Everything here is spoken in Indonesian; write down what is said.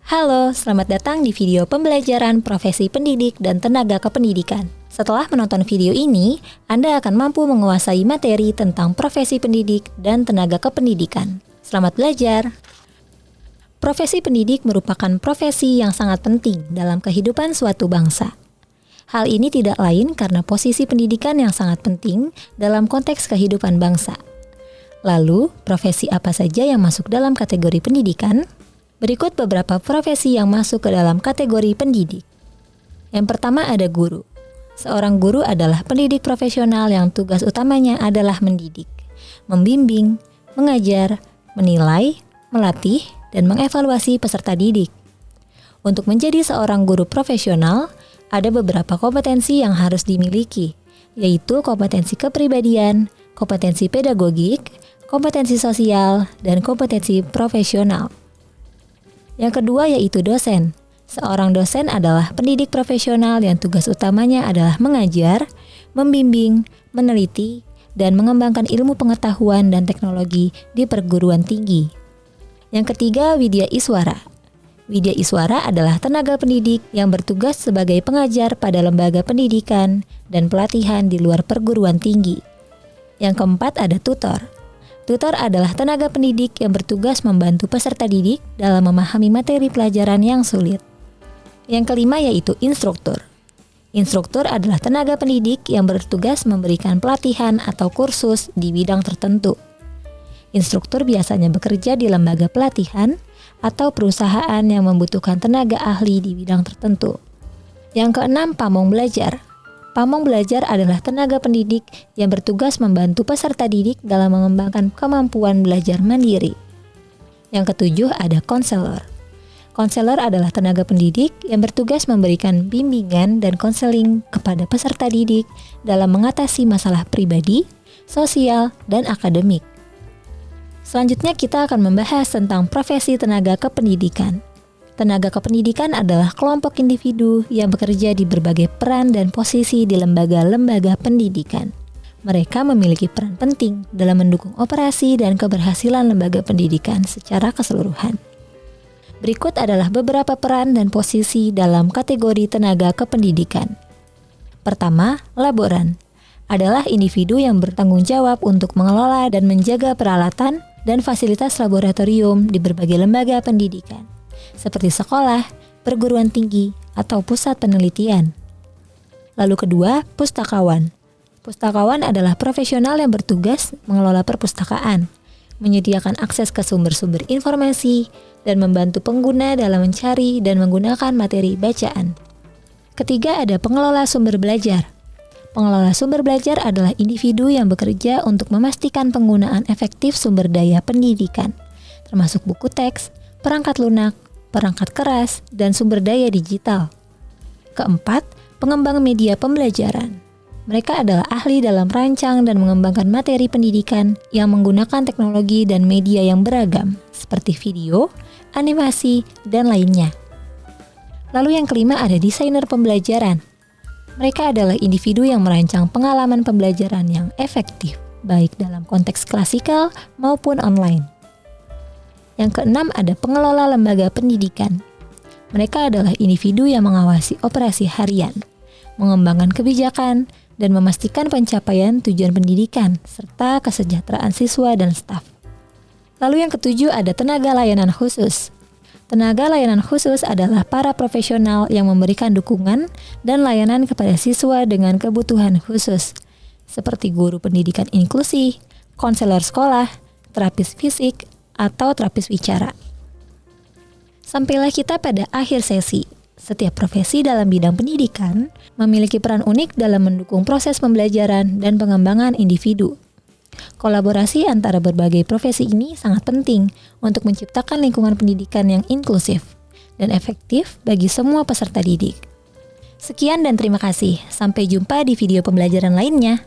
Halo, selamat datang di video pembelajaran profesi pendidik dan tenaga kependidikan. Setelah menonton video ini, Anda akan mampu menguasai materi tentang profesi pendidik dan tenaga kependidikan. Selamat belajar! Profesi pendidik merupakan profesi yang sangat penting dalam kehidupan suatu bangsa. Hal ini tidak lain karena posisi pendidikan yang sangat penting dalam konteks kehidupan bangsa. Lalu, profesi apa saja yang masuk dalam kategori pendidikan? Berikut beberapa profesi yang masuk ke dalam kategori pendidik. Yang pertama ada guru. Seorang guru adalah pendidik profesional yang tugas utamanya adalah mendidik, membimbing, mengajar, menilai, melatih, dan mengevaluasi peserta didik. Untuk menjadi seorang guru profesional, ada beberapa kompetensi yang harus dimiliki, yaitu kompetensi kepribadian, kompetensi pedagogik, kompetensi sosial, dan kompetensi profesional. Yang kedua yaitu dosen. Seorang dosen adalah pendidik profesional yang tugas utamanya adalah mengajar, membimbing, meneliti, dan mengembangkan ilmu pengetahuan dan teknologi di perguruan tinggi. Yang ketiga, Widya Iswara. Widya Iswara adalah tenaga pendidik yang bertugas sebagai pengajar pada lembaga pendidikan dan pelatihan di luar perguruan tinggi. Yang keempat ada tutor. Tutor adalah tenaga pendidik yang bertugas membantu peserta didik dalam memahami materi pelajaran yang sulit. Yang kelima yaitu instruktur. Instruktur adalah tenaga pendidik yang bertugas memberikan pelatihan atau kursus di bidang tertentu. Instruktur biasanya bekerja di lembaga pelatihan atau perusahaan yang membutuhkan tenaga ahli di bidang tertentu. Yang keenam, pamong belajar. Pamong belajar adalah tenaga pendidik yang bertugas membantu peserta didik dalam mengembangkan kemampuan belajar mandiri. Yang ketujuh ada konselor. Konselor adalah tenaga pendidik yang bertugas memberikan bimbingan dan konseling kepada peserta didik dalam mengatasi masalah pribadi, sosial, dan akademik. Selanjutnya kita akan membahas tentang profesi tenaga kependidikan. Tenaga kependidikan adalah kelompok individu yang bekerja di berbagai peran dan posisi di lembaga-lembaga pendidikan. Mereka memiliki peran penting dalam mendukung operasi dan keberhasilan lembaga pendidikan secara keseluruhan. Berikut adalah beberapa peran dan posisi dalam kategori tenaga kependidikan. Pertama, laboran adalah individu yang bertanggung jawab untuk mengelola dan menjaga peralatan dan fasilitas laboratorium di berbagai lembaga pendidikan, seperti sekolah, perguruan tinggi, atau pusat penelitian. Lalu kedua, pustakawan. Pustakawan adalah profesional yang bertugas mengelola perpustakaan, menyediakan akses ke sumber-sumber informasi, dan membantu pengguna dalam mencari dan menggunakan materi bacaan. Ketiga, ada pengelola sumber belajar. Pengelola sumber belajar adalah individu yang bekerja untuk memastikan penggunaan efektif sumber daya pendidikan, termasuk buku teks, perangkat lunak, perangkat keras, dan sumber daya digital. Keempat, pengembang media pembelajaran. Mereka adalah ahli dalam merancang dan mengembangkan materi pendidikan yang menggunakan teknologi dan media yang beragam, seperti video, animasi, dan lainnya. Lalu yang kelima ada desainer pembelajaran. Mereka adalah individu yang merancang pengalaman pembelajaran yang efektif, baik dalam konteks klasikal maupun online. Yang keenam ada pengelola lembaga pendidikan. Mereka adalah individu yang mengawasi operasi harian, mengembangkan kebijakan, dan memastikan pencapaian tujuan pendidikan, serta kesejahteraan siswa dan staf. Lalu yang ketujuh ada tenaga layanan khusus. Tenaga layanan khusus adalah para profesional yang memberikan dukungan dan layanan kepada siswa dengan kebutuhan khusus, seperti guru pendidikan inklusi, konselor sekolah, terapis fisik, atau terapis wicara. Sampailah kita pada akhir sesi. Setiap profesi dalam bidang pendidikan memiliki peran unik dalam mendukung proses pembelajaran dan pengembangan individu. Kolaborasi antara berbagai profesi ini sangat penting untuk menciptakan lingkungan pendidikan yang inklusif dan efektif bagi semua peserta didik. Sekian dan terima kasih. Sampai jumpa di video pembelajaran lainnya.